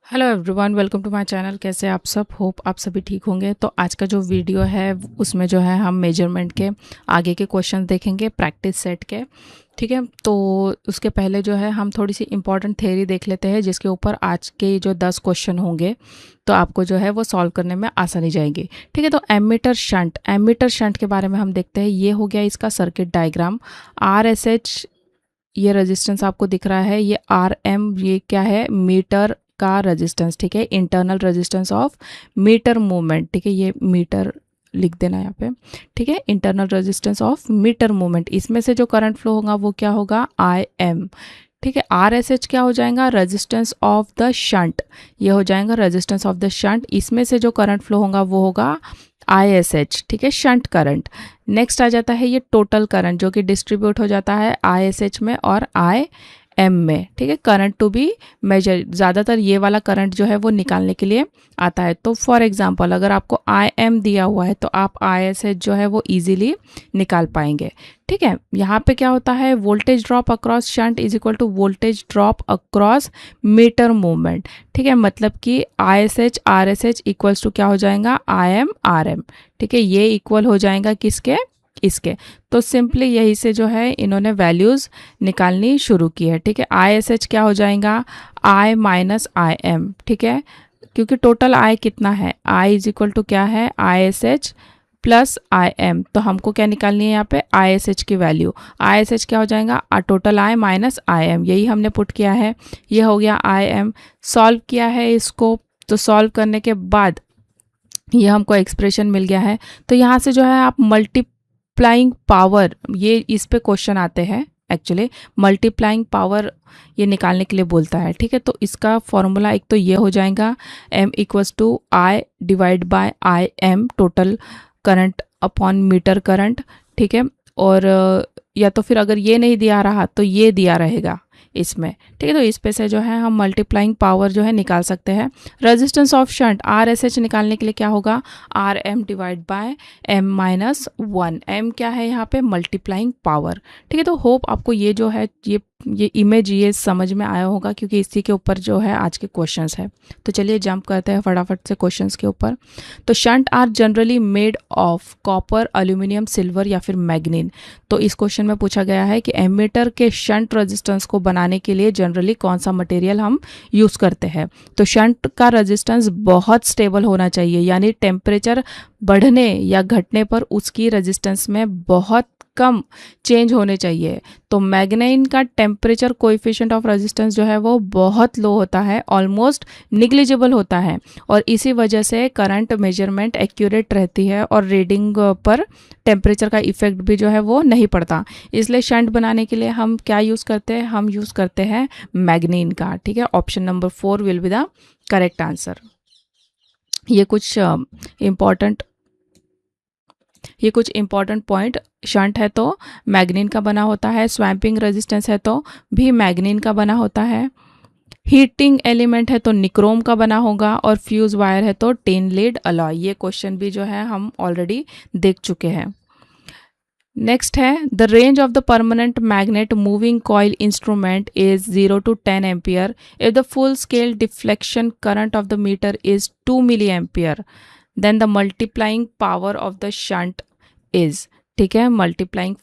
Hello everyone, welcome to my channel. कैसे आप सब? होप आप सभी ठीक होंगे। तो आज का जो वीडियो है उसमें जो है हम मेजरमेंट के आगे के क्वेश्चन देखेंगे, प्रैक्टिस सेट के। ठीक है, तो उसके पहले जो है हम थोड़ी सी इंपॉर्टेंट थ्योरी देख लेते हैं, जिसके ऊपर आज के जो 10 क्वेश्चन होंगे तो आपको जो है वो सॉल्व करने में आसानी जाएगी। ठीक है, तो एमीटर शंट के बारे में हम देखते हैं। ये हो गया इसका circuit diagram. Are s H, ये रेजिस्टेंस आपको दिख रहा है। ये आर एम, ये क्या है? मीटर का रेजिस्टेंस। ठीक है, internal resistance of meter movement. ठीक है, ये मीटर लिख देना यहाँ पे। ठीक है, internal resistance of meter movement. इसमें से जो करंट फ्लो होगा वो क्या होगा? I m. ठीक है, आर एस एच क्या हो जाएगा? Resistance of the shunt. ये हो जाएगा रेजिस्टेंस ऑफ द शंट। इसमें से जो करंट फ्लो होगा वो होगा आई एस एच। ठीक है, शंट करंट। नेक्स्ट आ जाता है ये टोटल करंट, जो कि डिस्ट्रीब्यूट हो जाता है आई एस एच में और आई एम में। ठीक है, करंट टू बी मेजर, ज़्यादातर ये वाला करंट जो है वो निकालने के लिए आता है। तो फॉर एग्जांपल अगर आपको आई एम दिया हुआ है तो आप आई एस एच जो है वो इजीली निकाल पाएंगे। ठीक है, यहाँ पे क्या होता है? Voltage drop across shunt is equal to voltage drop across meter movement. ठीक है, मतलब कि I s h R s h equals to क्या हो जाएगा? I m R m. ठीक है, ये इक्वल हो जाएगा किसके? इसके। तो सिंपली यही से जो है इन्होंने वैल्यूज़ निकालनी शुरू की है। ठीक है, आई एस एच क्या हो जाएगा? आई माइनस आई एम। ठीक है, क्योंकि टोटल आई कितना है? आई इज इक्वल टू क्या है? आई एस एच प्लस आई एम। तो हमको क्या निकालनी है यहाँ पे? आई एस एच की वैल्यू। आई एस एच क्या हो जाएगा? Total I minus I am, यही हमने पुट किया है। ये हो गया आई एम। सॉल्व किया है इसको, तो सॉल्व करने के बाद ये हमको एक्सप्रेशन मिल गया है। तो यहाँ से जो है आप मल्टीप्लाइंग पावर, ये इस पे क्वेश्चन आते हैं एक्चुअली। मल्टीप्लाइंग पावर ये निकालने के लिए बोलता है। ठीक है, तो इसका फॉर्मूला एक तो ये हो जाएगा m equals to I divide by I m, total current upon meter current. ठीक है, और या तो फिर अगर ये नहीं दिया रहा तो ये दिया रहेगा इसमें। ठीक है, तो इस पे से जो है हम मल्टीप्लाइंग पावर जो है निकाल सकते हैं। Resistance of shunt R s h निकालने के लिए क्या होगा? R m divide by m minus one. M क्या है यहाँ पे? Multiplying power. ठीक है, तो होप आपको ये जो है ये इमेज ये समझ में आया होगा, क्योंकि इसी के ऊपर जो है आज के क्वेश्चंस है। तो चलिए जंप करते हैं फटाफट से क्वेश्चंस के ऊपर। तो shunt are generally made of copper, aluminium, silver या फिर मैग्नीन। तो इस क्वेश्चन में पूछा गया है कि एमीटर के शंट रेजिस्टेंस को बनाने के लिए जनरली कौन सा मटेरियल हम यूज़ करते हैं। तो शंट का रेजिस्टेंस बहुत स्टेबल होना चाहिए, यानी टेम्परेचर बढ़ने या घटने पर उसकी रेजिस्टेंस में बहुत कम चेंज होने चाहिए। तो मैग्नीन का टेम्परेचर कोएफिशिएंट ऑफ रेजिस्टेंस जो है वो बहुत लो होता है, ऑलमोस्ट निग्लिजिबल होता है, और इसी वजह से करंट मेजरमेंट एक्यूरेट रहती है और रीडिंग पर टेम्परेचर का इफेक्ट भी जो है वो नहीं पड़ता। इसलिए शंट बनाने के लिए हम क्या यूज़ करते हैं? हम यूज़ करते हैं मैग्नीन का। ठीक है, option number 4 will be the correct answer. ये कुछ इंपॉर्टेंट पॉइंट। शंट है तो मैग्नीन का बना होता है, स्वैम्पिंग रेजिस्टेंस है तो भी मैग्नीन का बना होता है, हीटिंग एलिमेंट है तो निक्रोम का बना होगा, और फ्यूज वायर है तो टिन लीड अलॉय। ये क्वेश्चन भी जो है हम ऑलरेडी देख चुके हैं। नेक्स्ट है the range of the permanent magnet moving coil instrument is 0 to 10 ampere if the full scale deflection current of the meter is 2 milli ampere, then the multiplying power of the shunt is. ठीक है, multiplying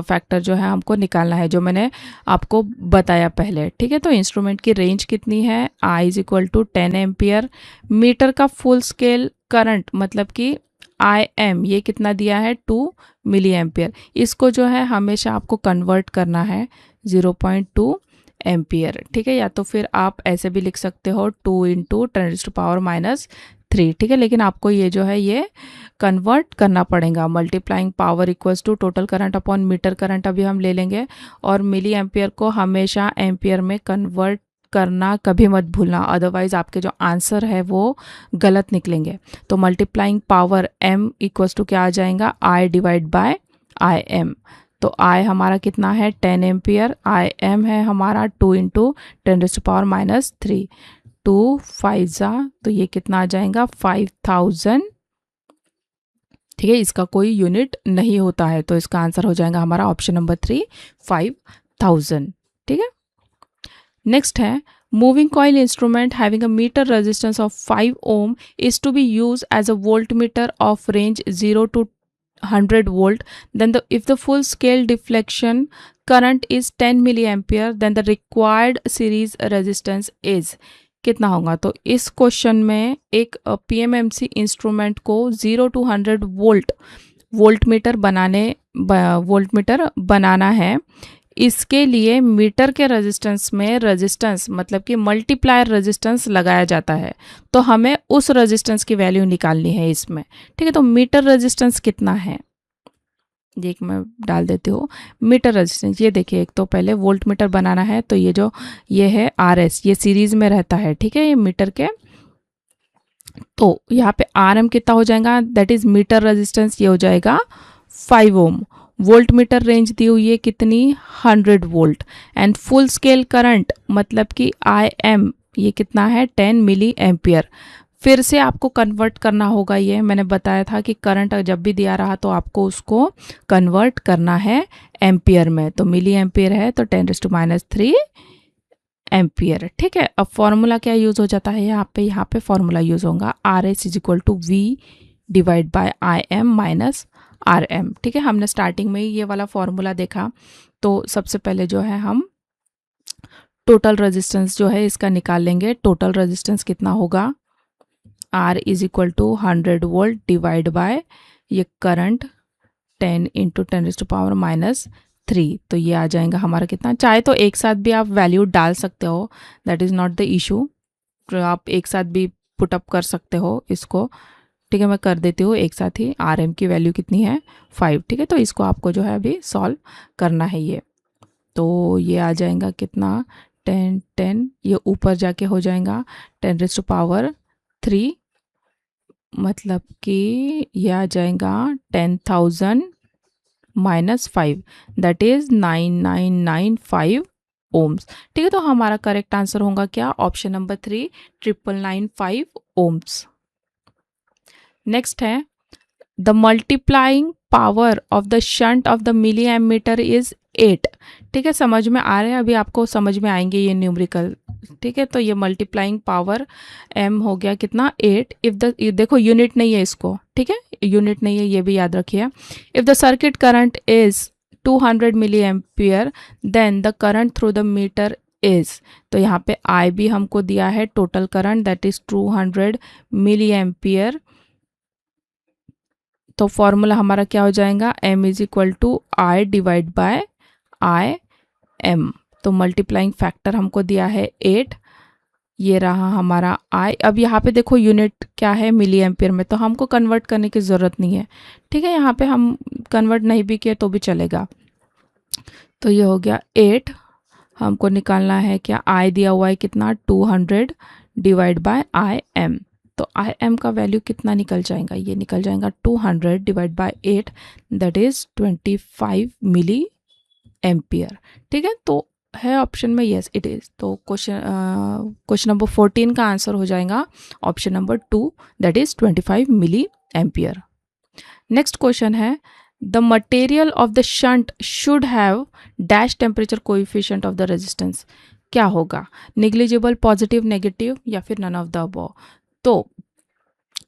factor जो है हमको निकालना है, जो मैंने आपको बताया पहले। ठीक है, तो इंस्ट्रूमेंट की रेंज कितनी है? I is equal to 10 ampere. Meter का फुल स्केल करंट मतलब कि आई एम, ये कितना दिया है? 2 मिली एम्पियर। इसको जो है हमेशा आपको कन्वर्ट करना है 0.2 एम्पियर। ठीक है, या तो फिर आप ऐसे भी लिख सकते हो 2 इंटू 10⁻³ ठीक है, लेकिन आपको ये जो है ये कन्वर्ट करना पड़ेगा। Multiplying power equals to total current upon meter current अभी हम ले लेंगे, और मिली एम्पियर को हमेशा एम्पियर में कन्वर्ट करना कभी मत भूलना, अदरवाइज आपके जो आंसर है वो गलत निकलेंगे। तो multiplying power m equals to क्या आ जाएगा? I divide by I m. तो I हमारा कितना है? 10 एम्पियर। आई एम है हमारा 2 इंटू 10⁻³ 2 5 जा, तो ये कितना आ जाएगा? 5000। ठीक है, इसका कोई यूनिट नहीं होता है, तो इसका आंसर हो जाएगा हमारा ऑप्शन नंबर 3 5000। ठीक है, नेक्स्ट है Moving coil instrument having a meter resistance of 5 ohm is to be used as a voltmeter of range 0 to 100 volt. Then if the full scale deflection current is 10 milliampere, then the required series resistance is कितना होगा। तो इस question में एक PMMC instrument को 0 to 100 voltmeter बनाना है। इसके लिए मीटर के रेजिस्टेंस में रेजिस्टेंस मतलब कि मल्टीप्लायर रेजिस्टेंस लगाया जाता है। तो हमें उस रेजिस्टेंस की वैल्यू निकालनी है इसमें, ठीक है। तो मीटर रेजिस्टेंस कितना है, ये मैं डाल देती हूँ। मीटर रेजिस्टेंस ये देखिए, एक तो पहले वोल्ट मीटर बनाना है, तो ये है RS, ये सीरीज में रहता है, ठीक है, ये मीटर के। तो यहाँ पे RM कितना हो जाएगा, दैट इज मीटर रेजिस्टेंस, ये हो जाएगा 5 ओम। वोल्ट मीटर रेंज दी हुई है कितनी, 100 volt. And full scale current मतलब कि IM ये कितना है, 10 मिली एम्पियर। फिर से आपको कन्वर्ट करना होगा, ये मैंने बताया था कि करंट जब भी दिया रहा तो आपको उसको कन्वर्ट करना है एम्पियर में। तो मिली एम्पियर है तो 10⁻³ एम्पियर, ठीक है। अब फॉर्मूला क्या यूज़ हो जाता है यहाँ पे फॉर्मूला यूज़ होगा RS = V divide by IM minus RM, ठीक है। हमने स्टार्टिंग में ही ये वाला फॉर्मूला देखा। तो सबसे पहले जो है हम टोटल रेजिस्टेंस जो है इसका निकाल लेंगे। टोटल रेजिस्टेंस कितना होगा, R = 100 वोल्ट डिवाइड बाय ये करंट 10 × 10⁻³ तो ये आ जाएगा हमारा कितना। चाहे तो एक साथ भी आप वैल्यू डाल सकते हो, that is not the issue. आप एक साथ भी पुटअप कर सकते हो इसको, ठीक है। मैं कर देती हूँ एक साथ ही। RM की वैल्यू कितनी है, 5, ठीक है। तो इसको आपको जो है अभी सॉल्व करना है ये। तो ये आ जाएगा कितना, 10 ये ऊपर जाके हो जाएगा 10⁻³ मतलब कि ये आ जाएगा 10,000 - 5 दैट इज 9995 ओम्स, ठीक है। तो हमारा करेक्ट आंसर होगा क्या, ऑप्शन नंबर 3 995 ओम्स। नेक्स्ट है the multiplying power of the shunt of the milli ammeter is 8, ठीक है। समझ में आ रहे हैं, अभी आपको समझ में आएंगे ये न्यूमेरिकल, ठीक है। तो ये मल्टीप्लाइंग पावर M हो गया कितना, 8। इफ द देखो यूनिट नहीं है इसको, ठीक है, यूनिट नहीं है, ये भी याद रखिए। If the circuit current is 200 milli ampere then the current through the meter is, तो यहाँ पे I भी हमको दिया है total current that is 200 milli ampere. तो फॉर्मूला हमारा क्या हो जाएगा, M = I divide by IM। तो मल्टीप्लाइंग फैक्टर हमको दिया है 8, ये रहा हमारा I। अब यहाँ पे देखो यूनिट क्या है, मिली एम्पियर में, तो हमको कन्वर्ट करने की ज़रूरत नहीं है, ठीक है। यहाँ पे हम कन्वर्ट नहीं भी किए तो भी चलेगा। तो ये हो गया 8, हमको निकालना है क्या, I दिया हुआ है कितना, 200 डिवाइड बाय IM। तो IM का वैल्यू कितना निकल जाएगा, ये निकल जाएगा 200 divide by 8 that is 25 milli ampere, ठीक है। तो है ऑप्शन में यस इट इज़। तो क्वेश्चन नंबर 14 का आंसर हो जाएगा option number 2 that is 25 milli ampere. Next question है the material of the shunt should have dash temperature coefficient of the resistance, क्या होगा, नेग्लिजिबल, पॉजिटिव, नेगेटिव या फिर नन ऑफ द अबव। तो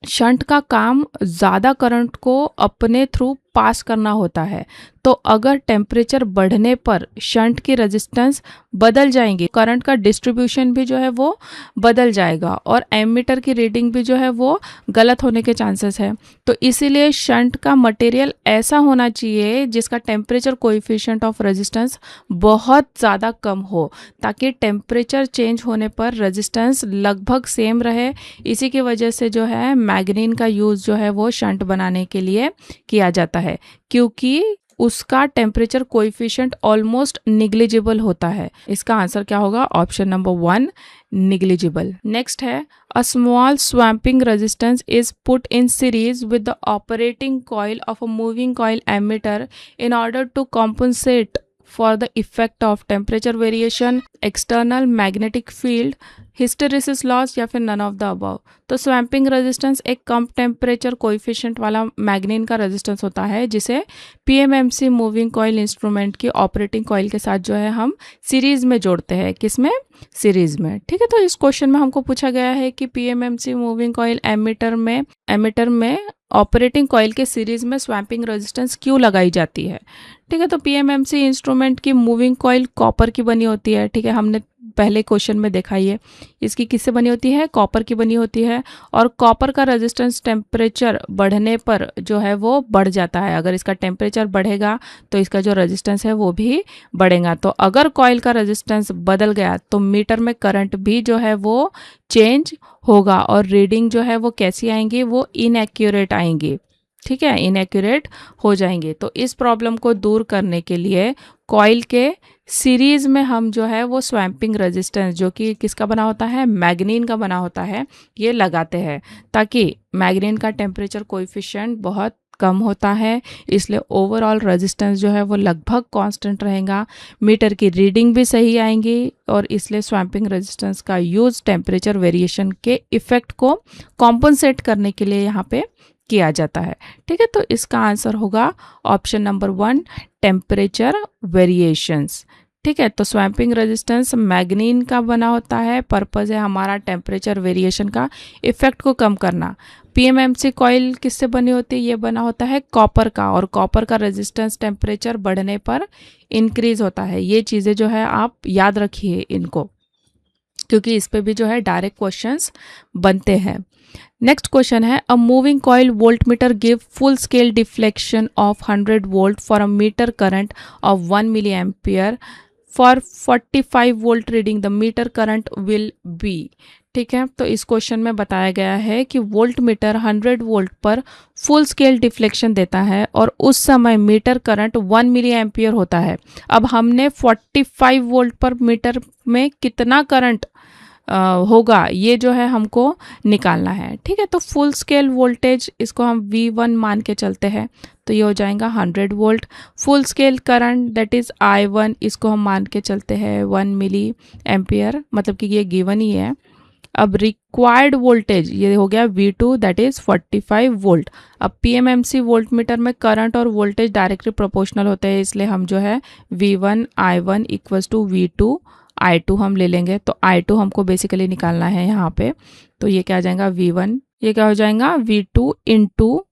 shunt का काम ज़्यादा करंट को अपने थ्रू पास करना होता है। तो अगर टेम्परेचर बढ़ने पर शंट की रेजिस्टेंस बदल जाएंगी, करंट का डिस्ट्रीब्यूशन भी जो है वो बदल जाएगा और एमीटर की रीडिंग भी जो है वो गलत होने के चांसेस है। तो इसीलिए शंट का मटेरियल ऐसा होना चाहिए जिसका टेम्परेचर कोएफिशिएंट ऑफ रेजिस्टेंस बहुत ज़्यादा कम हो, ताकि टेम्परेचर चेंज होने पर रेजिस्टेंस लगभग सेम रहे। इसी की वजह से जो है मैग्नीन का यूज़ जो है वो शंट बनाने के लिए किया जाता है, क्योंकि उसका टेम्परेचर कोएफिशिएंट ऑलमोस्ट निग्लिजिबल होता है। इसका आंसर क्या होगा, ऑप्शन नंबर 1 निग्लिजिबल। नेक्स्ट है a small swamping resistance is put in series with the operating coil of a moving coil ammeter in order to compensate for the effect of temperature variation, external magnetic field, hysteresis loss या फिर none of the above. तो स्वैम्पिंग resistance एक कम temperature coefficient वाला मैग्नीन का resistance होता है जिसे PMMC moving coil instrument की ऑपरेटिंग कॉइल के साथ जो है हम सीरीज में जोड़ते हैं। किसमें? सीरीज में। ठीक है, तो इस क्वेश्चन में हमको पूछा गया है कि पीएमएमसी मूविंग कॉइल एमीटर में ऑपरेटिंग कॉइल के सीरीज में स्वैम्पिंग रेजिस्टेंस क्यों लगाई जाती है। ठीक है, तो पीएमएमसी इंस्ट्रूमेंट की मूविंग कॉइल कॉपर की बनी होती है। ठीक है, हमने पहले क्वेश्चन में देखा ये इसकी किससे बनी होती है? कॉपर की बनी होती है। और कॉपर का रेजिस्टेंस टेम्परेचर बढ़ने पर जो है वो बढ़ जाता है। अगर इसका टेम्परेचर बढ़ेगा तो इसका जो रेजिस्टेंस है वो भी बढ़ेगा। तो अगर कॉइल का रेजिस्टेंस बदल गया तो मीटर में करंट भी जो है वो चेंज होगा और रीडिंग जो है वो कैसी आएंगी? वो इनएक्यूरेट आएंगी। ठीक है, इनएक्यूरेट हो जाएंगे। तो इस प्रॉब्लम को दूर करने के लिए कॉइल के सीरीज में हम जो है वो स्वैम्पिंग रेजिस्टेंस जो कि किसका बना होता है? मैग्नीन का बना होता है, ये लगाते हैं ताकि मैग्नीन का टेम्परेचर कोएफिशिएंट बहुत कम होता है, इसलिए ओवरऑल रेजिस्टेंस जो है वो लगभग कांस्टेंट रहेगा, मीटर की रीडिंग भी सही आएंगी और इसलिए स्वैम्पिंग रेजिस्टेंस का यूज टेम्परेचर वेरिएशन के इफेक्ट को कॉम्पनसेट करने के लिए यहाँ पे किया जाता है। ठीक है, तो इसका आंसर होगा ऑप्शन नंबर 1, टेम्परेचर वेरिएशंस। ठीक है, तो स्वैम्पिंग रेजिस्टेंस मैग्नीन का बना होता है, पर्पज़ है हमारा टेम्परेचर वेरिएशन का इफेक्ट को कम करना। पीएमएमसी कॉइल किससे बनी होती है? ये बना होता है कॉपर का, और कॉपर का रेजिस्टेंस टेम्परेचर बढ़ने पर इंक्रीज होता है। ये चीज़ें जो है आप याद रखिए इनको, क्योंकि इस पे भी जो है डायरेक्ट क्वेश्चंस बनते हैं। नेक्स्ट क्वेश्चन है, a moving coil volt meter give full scale deflection of 100 volt for a meter current of 1 milli ampere for 45 volt reading the meter current will be. ठीक है, तो इस क्वेश्चन में बताया गया है कि वोल्ट मीटर 100 वोल्ट पर फुल स्केल डिफ्लेक्शन देता है और उस समय मीटर करंट 1 मिली एम्पियर होता है। अब हमने 45 वोल्ट पर मीटर में कितना करंट होगा ये जो है हमको निकालना है। ठीक है, तो फुल स्केल वोल्टेज इसको हम V1 मान के चलते हैं, तो ये हो जाएगा 100 volt. Full scale current that is I1 इसको हम मान के चलते हैं 1 मिली एम्पियर, मतलब कि ये गिवन ही है। अब रिक्वायर्ड वोल्टेज ये हो गया V2 दैट इज़ 45 वोल्ट। अब पीएमएमसी वोल्ट मीटर में करंट और वोल्टेज डायरेक्टली प्रोपोर्शनल होते हैं, इसलिए हम जो है V1 I1 equals to V2 I2 हम ले लेंगे। तो I2 हमको बेसिकली निकालना है यहाँ पे, तो ये क्या आ जाएगा V1, ये क्या हो जाएगा V2 into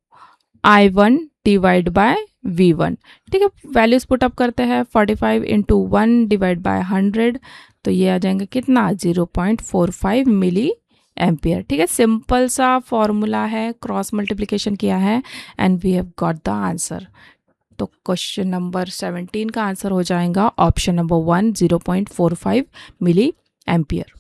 I1 divide by V1। ठीक है, वैल्यूज पुटअप करते हैं, 45 इंटू 1 डिवाइड बाय 100, तो ये आ जाएगा कितना? 0.45 मिली एम्पियर। ठीक है, सिंपल सा फॉर्मूला है, क्रॉस मल्टीप्लिकेशन किया है and we have got the answer. तो क्वेश्चन नंबर 17 का आंसर हो जाएगा option number 1, 0.45 milli ampere.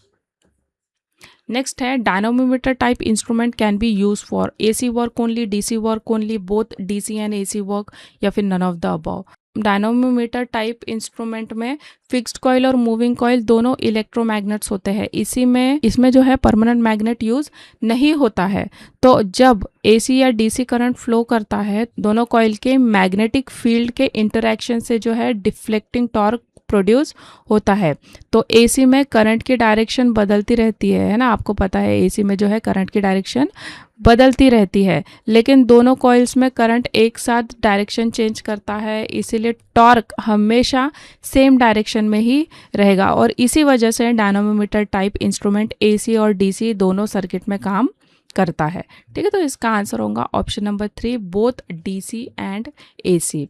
Next है, dynamometer type instrument can be use for AC work only, DC work only, both DC and AC work, या फिर none of the above. Dynamometer type instrument में fixed coil और moving coil दोनों electromagnets होते हैं। इसमें जो है परमानेंट मैग्नेट यूज नहीं होता है। तो जब एसी या डीसी करंट फ्लो करता है, दोनों कॉइल के मैग्नेटिक फील्ड के इंटरैक्शन से जो है डिफ्लेक्टिंग टॉर्क प्रोड्यूस होता है। तो एसी में करंट की डायरेक्शन बदलती रहती है ना, आपको पता है एसी में जो है करंट की डायरेक्शन बदलती रहती है, लेकिन दोनों कॉइल्स में करंट एक साथ डायरेक्शन चेंज करता है, इसीलिए टॉर्क हमेशा सेम डायरेक्शन में ही रहेगा। और इसी वजह से डायनामोमीटर टाइप इंस्ट्रूमेंट एसी और डीसी दोनों सर्किट में काम करता है। ठीक है, तो इसका आंसर होगा option number 3, both DC and AC.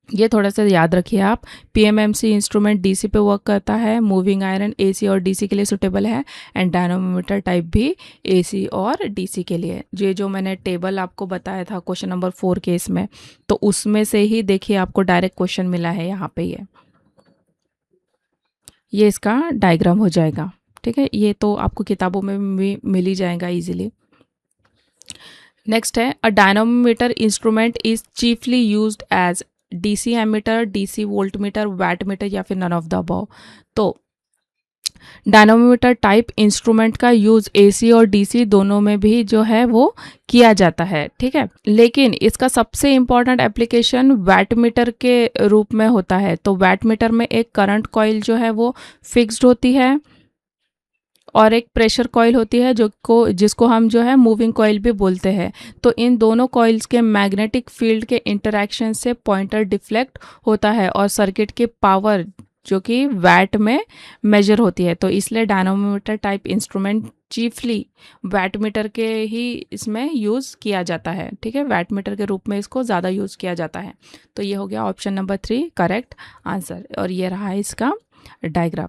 ये थोड़ा सा याद रखिए आप, पीएमएमसी इंस्ट्रूमेंट डीसी पे वर्क करता है, मूविंग आयरन एसी और डीसी के लिए सुटेबल है, एंड डायनामोमीटर टाइप भी एसी और डीसी के लिए। ये जो मैंने टेबल आपको बताया था क्वेश्चन नंबर 4 केस में, तो उसमें से ही देखिए आपको डायरेक्ट क्वेश्चन मिला है यहाँ पे। ये इसका डायग्राम हो जाएगा। ठीक है, ये तो आपको किताबों में भी मिल ही जाएगा इजीली। नेक्स्ट है, a dynamometer instrument is chiefly used as DC ammeter, DC voltmeter, wattmeter, या फिर नन ऑफ द अबव। तो डायनामोमीटर टाइप इंस्ट्रूमेंट का यूज एसी और डीसी दोनों में भी जो है वो किया जाता है। ठीक है, लेकिन इसका सबसे इंपॉर्टेंट एप्लीकेशन वैटमीटर के रूप में होता है। तो वैटमीटर में एक करंट कॉइल जो है वो फिक्स्ड होती है और एक प्रेशर कॉइल होती है जिसको हम जो है मूविंग कॉइल भी बोलते हैं। तो इन दोनों कॉइल्स के मैग्नेटिक फील्ड के इंटरैक्शन से पॉइंटर डिफ्लेक्ट होता है और सर्किट की पावर जो कि वैट में मेजर होती है। तो इसलिए dynamometer type instrument chiefly wattmeter के ही इसमें यूज़ किया जाता है। ठीक है, वैटमीटर के रूप में इसको ज़्यादा यूज़ किया जाता है। तो ये हो गया ऑप्शन नंबर 3 करेक्ट आंसर, और ये रहा इसका diagram.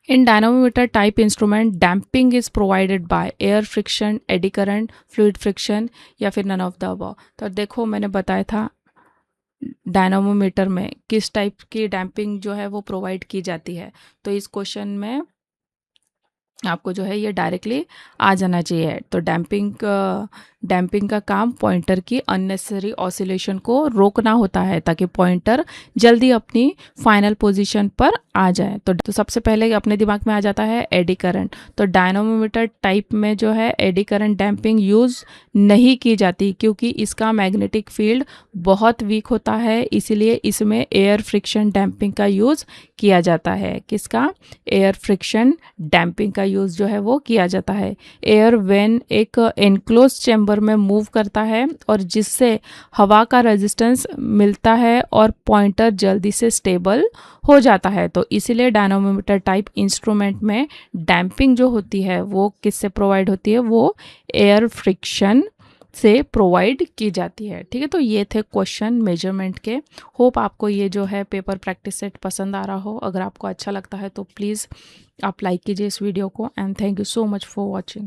In dynamometer type instrument, damping is provided by air friction, eddy current, fluid friction या फिर none of the above। तो देखो मैंने बताया था डायनामोमीटर में किस टाइप की डैम्पिंग जो है वो प्रोवाइड की जाती है। तो इस क्वेश्चन में आपको जो है ये डायरेक्टली आ जाना चाहिए। तो डैम्पिंग का काम पॉइंटर की अननेसेसरी ऑसिलेशन को रोकना होता है ताकि पॉइंटर जल्दी अपनी फाइनल पोजीशन पर आ जाए। तो सबसे पहले अपने दिमाग में आ जाता है एडी करंट। तो डायनामोमीटर टाइप में जो है एडी करंट डैम्पिंग यूज़ नहीं की जाती क्योंकि इसका मैग्नेटिक फील्ड बहुत वीक होता है, इसीलिए इसमें एयर फ्रिक्शन डैम्पिंग का यूज़ किया जाता है। किसका? एयर फ्रिक्शन डैम्पिंग का यूज़ जो है वो किया जाता है। एयर व्हेन एक एनक्लोज चैम्बर में मूव करता है और जिससे हवा का रेजिस्टेंस मिलता है और पॉइंटर जल्दी से स्टेबल हो जाता है। तो इसीलिए डायनामोमीटर टाइप इंस्ट्रूमेंट में डैम्पिंग जो होती है वो किससे प्रोवाइड होती है? वो एयर फ्रिक्शन से प्रोवाइड की जाती है। ठीक है, तो ये थे क्वेश्चन मेजरमेंट के। होप आपको ये जो है पेपर प्रैक्टिस सेट पसंद आ रहा हो। अगर आपको अच्छा लगता है तो प्लीज़ आप लाइक कीजिए इस वीडियो को, and thank you so much for watching.